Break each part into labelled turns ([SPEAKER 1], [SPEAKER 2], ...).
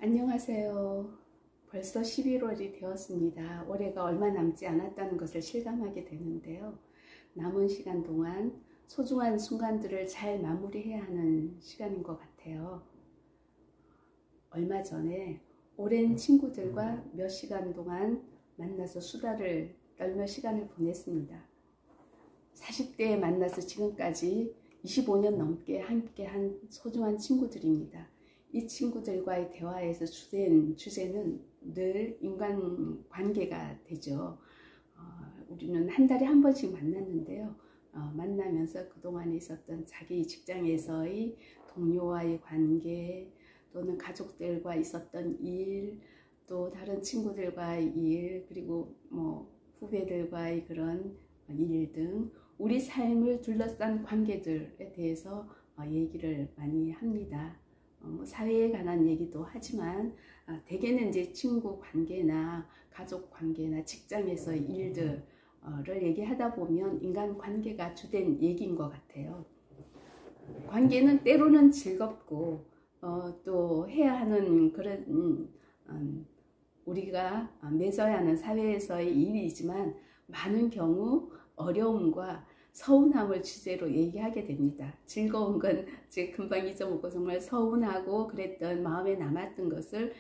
[SPEAKER 1] 안녕하세요. 벌써 11월이 되었습니다. 올해가 얼마 남지 않았다는 것을 실감하게 되는데요. 남은 시간 동안 소중한 순간들을 잘 마무리해야 하는 시간인 것 같아요. 얼마 전에 오랜 친구들과 몇 시간 동안 만나서 수다를 떨며 시간을 보냈습니다. 40대에 만나서 지금까지 25년 넘게 함께한 소중한 친구들입니다. 이 친구들과의 대화에서 주된 주제는 늘 인간관계가 되죠. 우리는 한 달에 한 번씩 만났는데요. 만나면서 그동안에 있었던 자기 직장에서의 동료와의 관계, 또는 가족들과 있었던 일, 또 다른 친구들과의 일, 그리고 후배들과의 그런 일 등 우리 삶을 둘러싼 관계들에 대해서 얘기를 많이 합니다. 사회에 관한 얘기도 하지만 대개는 이제 친구 관계나 가족 관계나 직장에서의 일들을 얘기하다 보면 인간 관계가 주된 얘기인 것 같아요. 관계는 때로는 즐겁고 또 해야 하는 그런 우리가 맺어야 하는 사회에서의 일이지만 많은 경우 어려움과 서운함을 주제로 얘기하게 됩니다. 즐거운 건 이제 금방 잊어먹고 정말 서운하고 그랬던 마음에 남았던 것을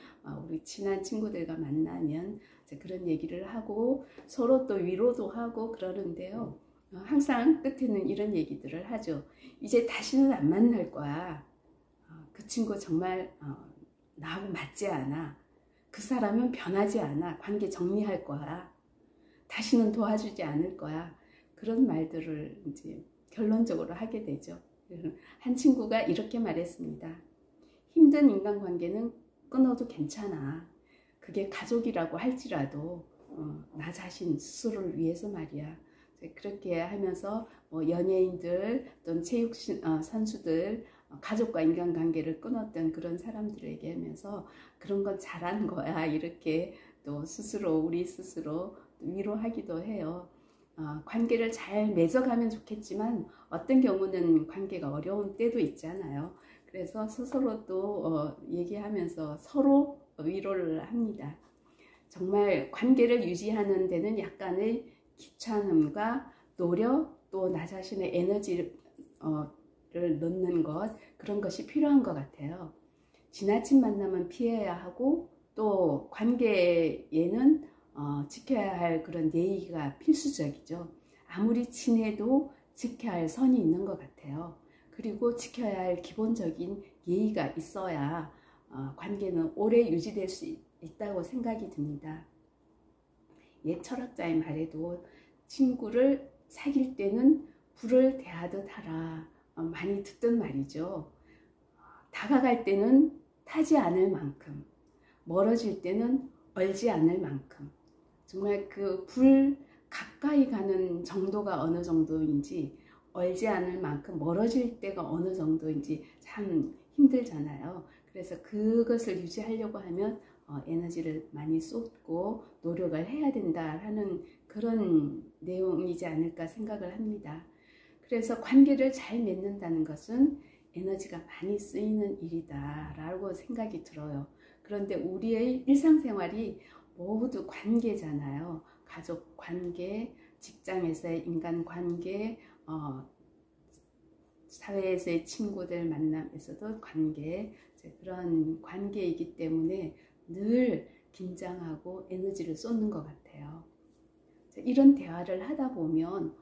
[SPEAKER 1] 우리 친한 친구들과 만나면 이제 그런 얘기를 하고 서로 또 위로도 하고 그러는데요. 항상 끝에는 이런 얘기들을 하죠. 이제 다시는 안 만날 거야. 그 친구 정말 나하고 맞지 않아. 그 사람은 변하지 않아. 관계 정리할 거야. 다시는 도와주지 않을 거야. 그런 말들을 이제 결론적으로 하게 되죠. 한 친구가 이렇게 말했습니다. 힘든 인간관계는 끊어도 괜찮아. 그게 가족이라고 할지라도 나 자신 스스로를 위해서 말이야. 그렇게 하면서 연예인들 또는 체육 선수들 가족과 인간관계를 끊었던 그런 사람들에게 하면서 그런 건 잘한 거야. 이렇게 또 우리 스스로 위로하기도 해요. 관계를 잘 맺어가면 좋겠지만 어떤 경우는 관계가 어려운 때도 있잖아요. 그래서 스스로 또 얘기하면서 서로 위로를 합니다. 정말 관계를 유지하는 데는 약간의 귀찮음과 노력, 또 나 자신의 에너지를 넣는 것, 그런 것이 필요한 것 같아요. 지나친 만남은 피해야 하고 또 관계에는 지켜야 할 그런 예의가 필수적이죠. 아무리 친해도 지켜야 할 선이 있는 것 같아요. 그리고 지켜야 할 기본적인 예의가 있어야 관계는 오래 유지될 수 있다고 생각이 듭니다. 옛 철학자의 말에도 친구를 사귈 때는 불을 대하듯 하라 많이 듣던 말이죠. 다가갈 때는 타지 않을 만큼, 멀어질 때는 얼지 않을 만큼, 정말 그 불 가까이 가는 정도가 어느 정도인지, 얼지 않을 만큼 멀어질 때가 어느 정도인지 참 힘들잖아요. 그래서 그것을 유지하려고 하면 에너지를 많이 쏟고 노력을 해야 된다라는 그런 내용이지 않을까 생각을 합니다. 그래서 관계를 잘 맺는다는 것은 에너지가 많이 쓰이는 일이다 라고 생각이 들어요. 그런데 우리의 일상생활이 모두 관계잖아요. 가족 관계, 직장에서의 인간관계, 사회에서의 친구들 만남에서도 관계, 그런 관계이기 때문에 늘 긴장하고 에너지를 쏟는 것 같아요. 이런 대화를 하다 보면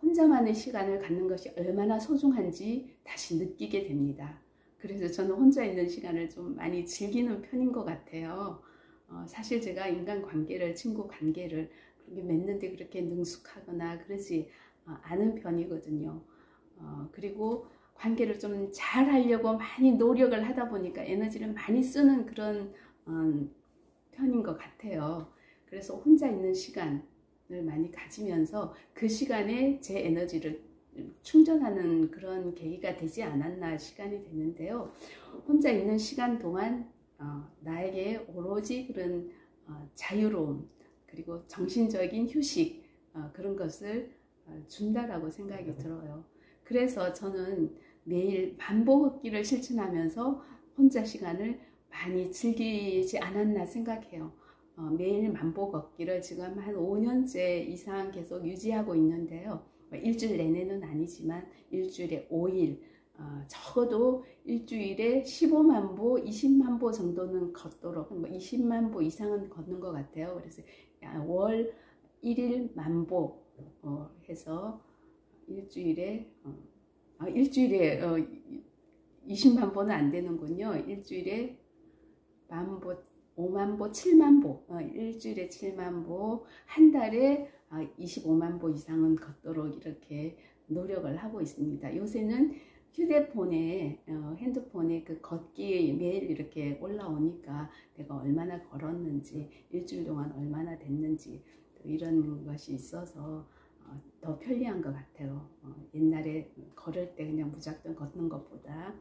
[SPEAKER 1] 혼자만의 시간을 갖는 것이 얼마나 소중한지 다시 느끼게 됩니다. 그래서 저는 혼자 있는 시간을 좀 많이 즐기는 편인 것 같아요. 사실 제가 인간관계를, 친구관계를 그렇게 맺는데 그렇게 능숙하거나 그러지 않은 편이거든요. 그리고 관계를 좀 잘 하려고 많이 노력을 하다 보니까 에너지를 많이 쓰는 그런 편인 것 같아요. 그래서 혼자 있는 시간을 많이 가지면서 그 시간에 제 에너지를 충전하는 그런 계기가 되지 않았나 시간이 됐는데요. 혼자 있는 시간 동안 나에게 오로지 그런 자유로움, 그리고 정신적인 휴식, 그런 것을 준다라고 생각이 들어요. 그래서 저는 매일 반복흡기를 실천하면서 혼자 시간을 많이 즐기지 않았나 생각해요. 매일 만보 걷기를 지금 한 5년째 이상 계속 유지하고 있는데요. 일주일 내내는 아니지만 일주일에 5일, 적어도 일주일에 15만 보, 20만 보 정도는 걷도록, 20만 보 이상은 걷는 것 같아요. 그래서 월 1일 만보 해서 일주일에 20만 보는 안 되는군요. 일주일에 만보, 5만 보, 7만 보, 일주일에 7만 보, 한 달에 25만 보 이상은 걷도록 이렇게 노력을 하고 있습니다. 요새는 휴대폰에, 핸드폰에 그 걷기 매일 이렇게 올라오니까 내가 얼마나 걸었는지, 일주일 동안 얼마나 됐는지, 이런 것이 있어서 더 편리한 것 같아요. 옛날에 걸을 때 그냥 무작정 걷는 것보다.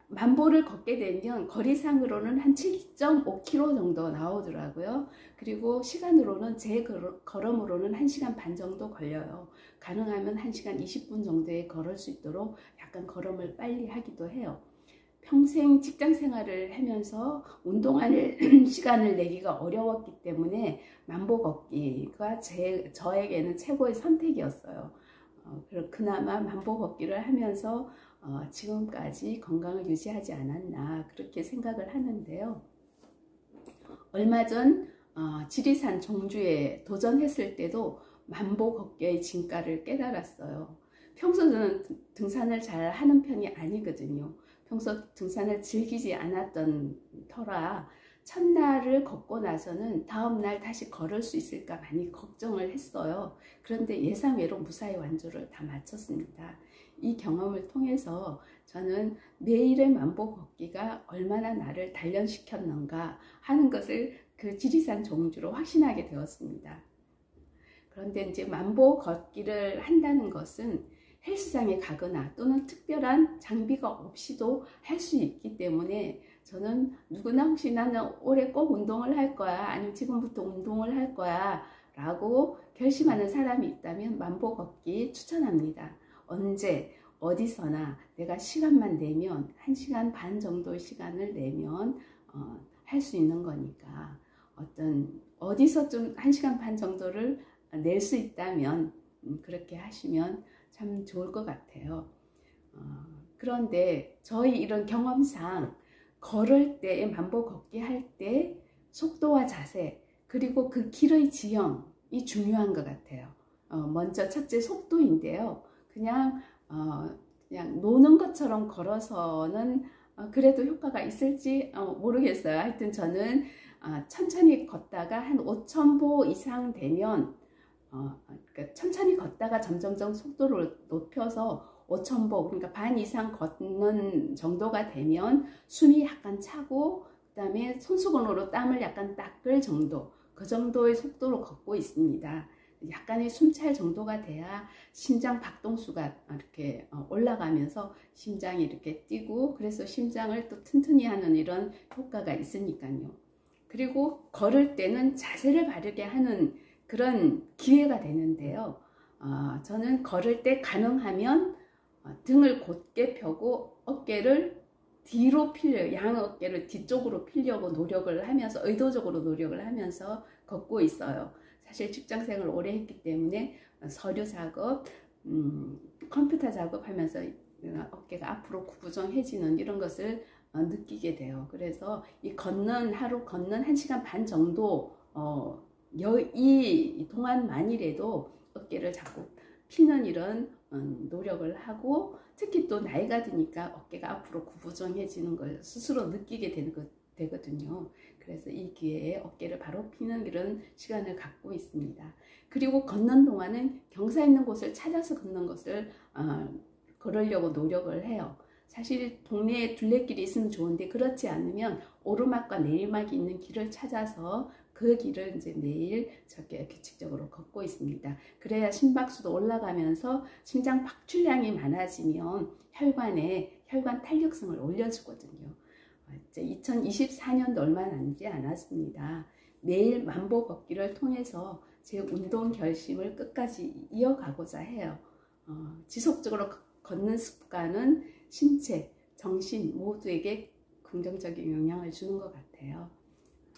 [SPEAKER 1] 만보를 걷게 되면 거리상으로는 한 7.5km 정도 나오더라고요. 그리고 시간으로는 제 걸음으로는 1시간 반 정도 걸려요. 가능하면 1시간 20분 정도에 걸을 수 있도록 약간 걸음을 빨리 하기도 해요. 평생 직장 생활을 하면서 운동할 시간을 내기가 어려웠기 때문에 만보 걷기가 저에게는 최고의 선택이었어요. 그나마 만보 걷기를 하면서 지금까지 건강을 유지하지 않았나 그렇게 생각을 하는데요. 얼마 전 지리산 종주에 도전했을 때도 만보 걷기의 진가를 깨달았어요. 평소 저는 등산을 잘 하는 편이 아니거든요. 평소 등산을 즐기지 않았던 터라 첫날을 걷고 나서는 다음날 다시 걸을 수 있을까 많이 걱정을 했어요. 그런데 예상외로 무사히 완주를 다 마쳤습니다. 이 경험을 통해서 저는 매일의 만보 걷기가 얼마나 나를 단련시켰는가 하는 것을 그 지리산 종주로 확신하게 되었습니다. 그런데 이제 만보 걷기를 한다는 것은 헬스장에 가거나 또는 특별한 장비가 없이도 할 수 있기 때문에 저는 누구나 혹시 나는 올해 꼭 운동을 할 거야, 아니면 지금부터 운동을 할 거야 라고 결심하는 사람이 있다면 만보 걷기 추천합니다. 언제 어디서나 내가 시간만 내면 1시간 반 정도의 시간을 내면 할 수 있는 거니까 어디서 좀 1시간 반 정도를 낼 수 있다면 그렇게 하시면 참 좋을 것 같아요. 그런데 저희 이런 경험상 걸을 때, 만보 걷기 할 때 속도와 자세, 그리고 그 길의 지형이 중요한 것 같아요. 먼저 첫째 속도인데요. 그냥 노는 것처럼 걸어서는 그래도 효과가 있을지 모르겠어요. 하여튼 저는 천천히 걷다가 한 5,000보 이상 되면 그러니까 천천히 걷다가 점점점 속도를 높여서 5,000보, 그러니까 반 이상 걷는 정도가 되면 숨이 약간 차고 그 다음에 손수건으로 땀을 약간 닦을 정도, 그 정도의 속도로 걷고 있습니다. 약간의 숨찰 정도가 돼야 심장 박동수가 이렇게 올라가면서 심장이 이렇게 뛰고, 그래서 심장을 또 튼튼히 하는 이런 효과가 있으니까요. 그리고 걸을 때는 자세를 바르게 하는 그런 기회가 되는데요. 저는 걸을 때 가능하면 등을 곧게 펴고 어깨를 뒤로 필려요. 양 어깨를 뒤쪽으로 필려고 노력을 하면서, 의도적으로 노력을 하면서 걷고 있어요. 사실 직장생활을 오래 했기 때문에 서류 작업, 컴퓨터 작업하면서 어깨가 앞으로 구부정해지는 이런 것을 느끼게 돼요. 그래서 이 하루 걷는 1시간 반 정도 이 동안만이라도 어깨를 자꾸 피는 이런 노력을 하고, 특히 또 나이가 드니까 어깨가 앞으로 구부정해지는 걸 스스로 느끼게 되거든요. 그래서 이 기회에 어깨를 바로 피는 이런 시간을 갖고 있습니다. 그리고 걷는 동안은 경사 있는 곳을 찾아서 걷는 것을 걸으려고 노력을 해요. 사실 동네에 둘레길이 있으면 좋은데 그렇지 않으면 오르막과 내리막이 있는 길을 찾아서 그 길을 이제 매일 저렇게 규칙적으로 걷고 있습니다. 그래야 심박수도 올라가면서 심장 박출량이 많아지면 혈관 탄력성을 올려주거든요. 이제 2024년도 얼마 남지 않았습니다. 매일 만보 걷기를 통해서 제 운동 결심을 끝까지 이어가고자 해요. 지속적으로 걷는 습관은 신체, 정신 모두에게 긍정적인 영향을 주는 것 같아요.